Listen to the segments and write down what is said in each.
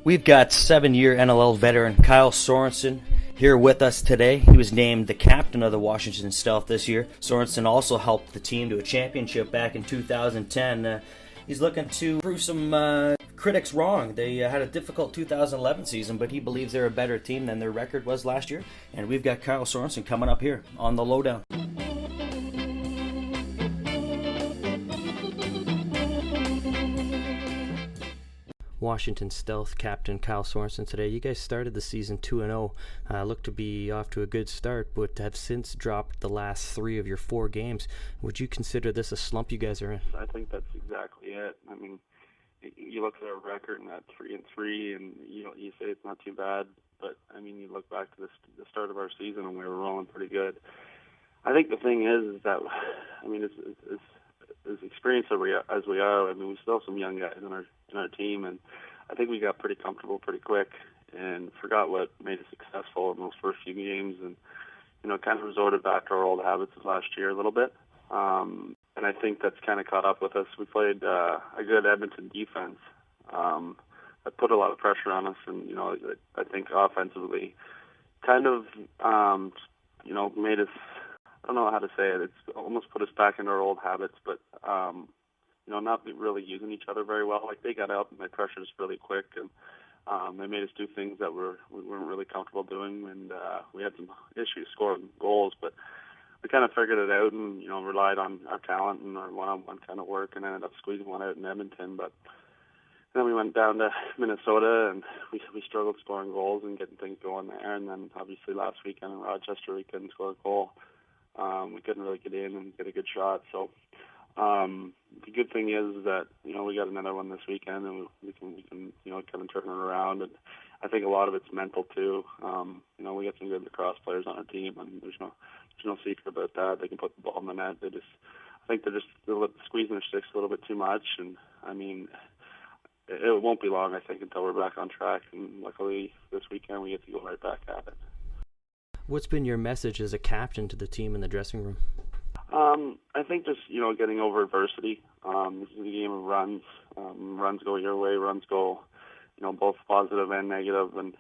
We've got 7-year NLL veteran Kyle Soensen here with us today. He was named the captain of the Washington Stealth this year. Soensen also helped the team to a championship back in 2010. He's looking to prove some critics wrong. They had a difficult 2011 season, but he believes they're a better team than their record was last year. And we've got Kyle Soensen coming up here on the Lowdown. Washington Stealth captain Kyle Soensen today. You guys started the season 2-0. Look to be off to a good start, but have since dropped the last 3 of your 4 games. Would you consider this a slump you guys are in? I think that's exactly it. I mean, you look at our record and that 3-3, and you say it's not too bad, but I mean, you look back to the start of our season and we were rolling pretty good. I think the thing is that, I mean, as experienced as we are, I mean, we still have some young guys in our team, and I think we got pretty comfortable pretty quick and forgot what made us successful in those first few games, and kind of resorted back to our old habits of last year a little bit. And I think that's kind of caught up with us. We played a good Edmonton defense that put a lot of pressure on us, and I think offensively kind of made us, I don't know how to say it. It's almost put us back into our old habits, but not really using each other very well. Like, they got out and they pressured us really quick, and they made us do things that we weren't really comfortable doing, and we had some issues scoring goals, but we kind of figured it out and relied on our talent and our one-on-one kind of work, and ended up squeezing one out in Edmonton. But then we went down to Minnesota, and we struggled scoring goals and getting things going there. And then obviously last weekend in Rochester, we couldn't score a goal. We couldn't really get in and get a good shot. So the good thing is that we got another one this weekend, and we can kind of turn it around. And I think a lot of it's mental too. We got some good lacrosse players on our team, and there's no secret about that. They can put the ball in the net. I think they're squeezing their sticks a little bit too much. And I mean, it won't be long, I think, until we're back on track. And luckily this weekend we get to go right back at it. What's been your message as a captain to the team in the dressing room? I think just, getting over adversity. This is a game of runs. Runs go your way, runs go, both positive and negative. And,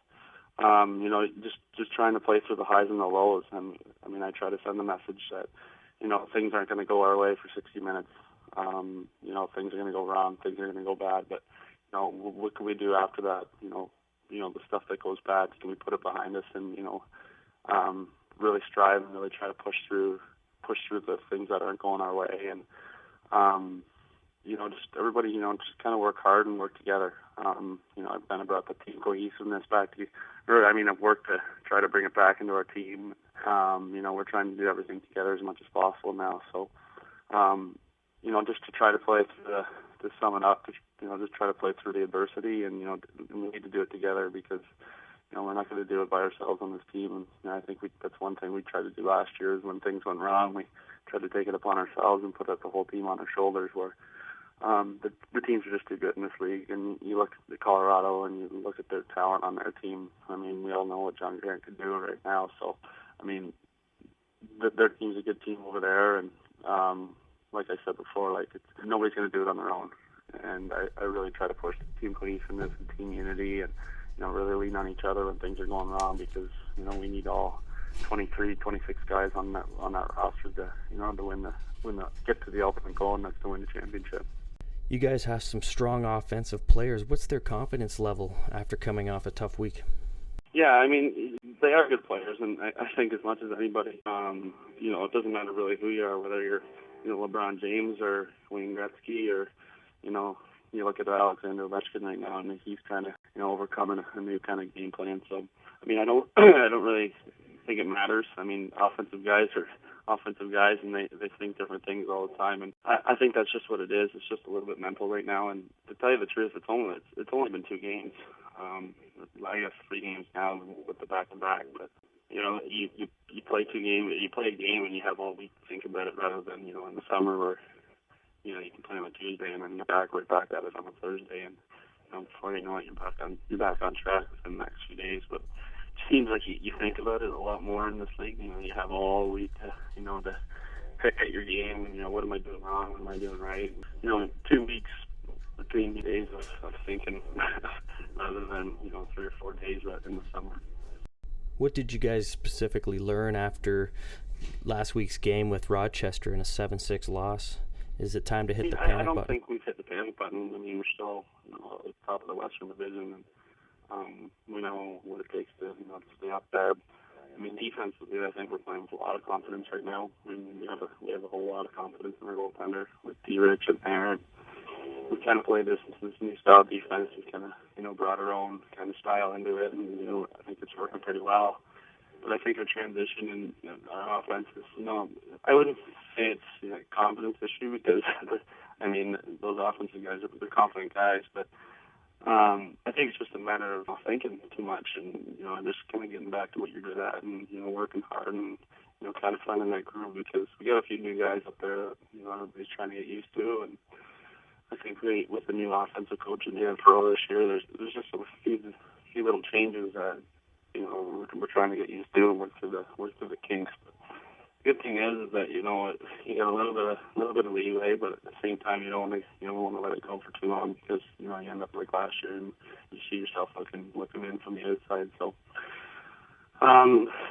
just trying to play through the highs and the lows. And, I mean, I try to send the message that, things aren't going to go our way for 60 minutes. Things are going to go wrong, things are going to go bad. But, what can we do after that? The stuff that goes bad, can we put it behind us and, really strive and really try to push through the things that aren't going our way, and just everybody just kind of work hard and work together. I've kind of brought the team cohesiveness back to, I've worked to try to bring it back into our team. We're trying to do everything together as much as possible now. So just to try to play through to sum it up, just try to play through the adversity, and we need to do it together, because we're not going to do it by ourselves on this team. And I think that's one thing we tried to do last year, is when things went wrong, we tried to take it upon ourselves and put the whole team on our shoulders, where the teams are just too good in this league. And you look at Colorado and you look at their talent on their team. I mean, we all know what John Grant could do right now. So, I mean, their team's a good team over there. And like I said before, nobody's going to do it on their own. And I really try to push the team cohesiveness and team unity, and really lean on each other when things are going wrong, because we need all 23, 26 guys on that roster to get to the ultimate goal, and that's to win the championship. You guys have some strong offensive players. What's their confidence level after coming off a tough week? Yeah, I mean, they are good players, and I think as much as anybody, it doesn't matter really who you are, whether you're LeBron James or Wayne Gretzky, or you look at Alexander Ovechkin right now, and he's kind of overcoming a new kind of game plan. So, I mean, I don't really think it matters. I mean, offensive guys are offensive guys, and they think different things all the time. And I think that's just what it is. It's just a little bit mental right now. And to tell you the truth, it's only been 2 games. I guess 3 games now with the back-to-back. But you play 2 games, you play a game, and you have all week to think about it, rather than in the summer where you can play on a Tuesday and then you're right back at it on a Thursday, and before you know it, you're back on track within the next few days. But it seems like you think about it a lot more in this league. You have all week to to pick at your game, and what am I doing wrong, what am I doing right. 2 weeks between days of thinking rather than in 3 or 4 days right in the summer. What did you guys specifically learn after last week's game with Rochester in a 7-6 loss? Is it time to hit the panic button? I don't think we've hit the panic button. I mean, we're still at the top of the Western Division, and we know what it takes to stay up there. I mean, defensively, I think we're playing with a lot of confidence right now. I mean, we have a whole lot of confidence in our goaltender with D-Rich and Aaron. We kind of play this new style of defense. We kind of brought our own kind of style into it, and I think it's working pretty well. But I think our transition and our offense is, I wouldn't say it's a confidence issue because, I mean, those offensive guys they're confident guys, but I think it's just a matter of not thinking too much and just kind of getting back to what you're good at and working hard and kind of finding that groove because we got a few new guys up there that everybody's trying to get used to, and I think with the new offensive coach in Dan Pro this year, there's just a few little changes that we're trying to get used to and work through the kinks. But the good thing is that you got a little bit of leeway, but at the same time you don't want to let it go for too long because you end up like last year and you see yourself looking in from the outside. So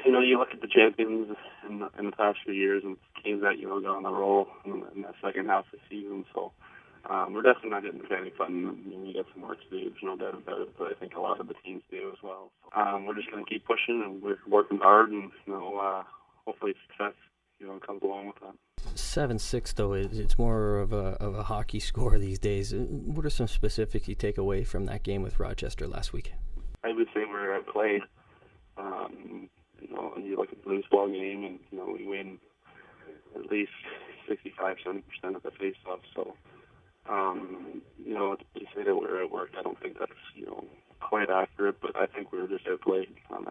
you look at the champions in the past few years and teams that got on the roll in that second half of the season. So we're definitely not getting the panic button. We got some work to do, there's no doubt about it, but I think a lot of the teams do as well. So, we're just going to keep pushing and we're working hard and hopefully success comes along with that. 7-6 though, it's more of a hockey score these days. What are some specifics you take away from that game with Rochester last week? I would say we're at play. You look at the loose ball game and we win at least 65-70% of the face-offs. So to say that we're at work, I don't think that's quite accurate, but I think we were just outplayed on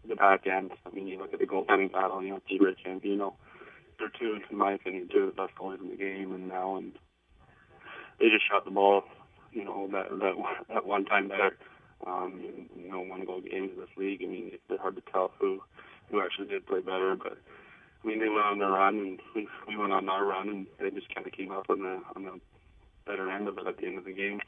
the back end. I mean, you look at the goaltending battle, D-Rich and they're two, in my opinion, two of the best goalies in the game, and they just shot the ball, that one time better. 1-goal games in this league. I mean, it's hard to tell who actually did play better, but I mean, they went on their run, and we went on our run, and they just kind of came up on the better end of it at the end of the game.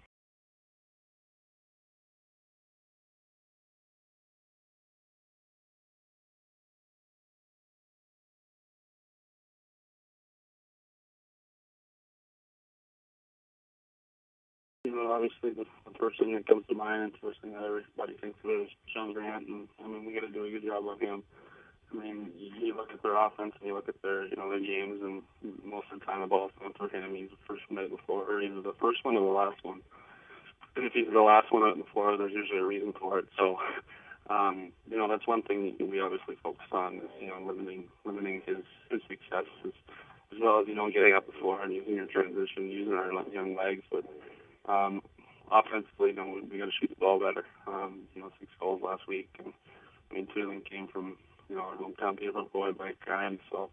Obviously, the first thing that comes to mind and the first thing that everybody thinks of is Shawn Evans, and I mean, we got to do a good job on him. I mean, you look at their offense and you look at their games, and most of the time the ball's going through him. He's the first one out on the floor, or either the first one or the last one. And if he's the last one out on the floor, there's usually a reason for it. So, that's one thing we obviously focus on is, limiting his success as well as, getting up the floor and using your transition, using our young legs. But offensively, we got to shoot the ball better. 6 goals last week, and I mean, 2 of them came from our hometown favorite boy, Mike Grimes. So,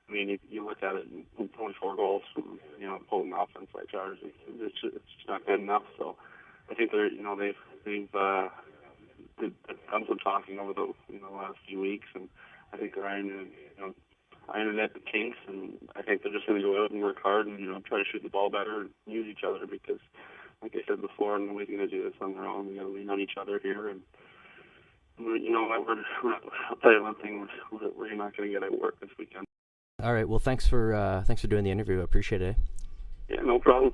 I mean, you look at it, and 24 goals from potent offense like ours, it's just not good enough. So, I think they've done some talking over the last few weeks, and I think they're ironing at the kinks, and I think they're just going to go out and work hard and try to shoot the ball better and use each other because, like I said before, nobody's going to do this on their own. We got to lean on each other here, and I'll tell you one thing: we're not going to get at work this weekend. All right. Well, thanks for doing the interview. I appreciate it. Yeah, no problem.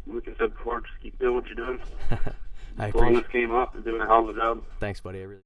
Like I said before, just keep doing what you're doing. I blowing this game up and doing a hell of a job. Thanks, buddy. I really.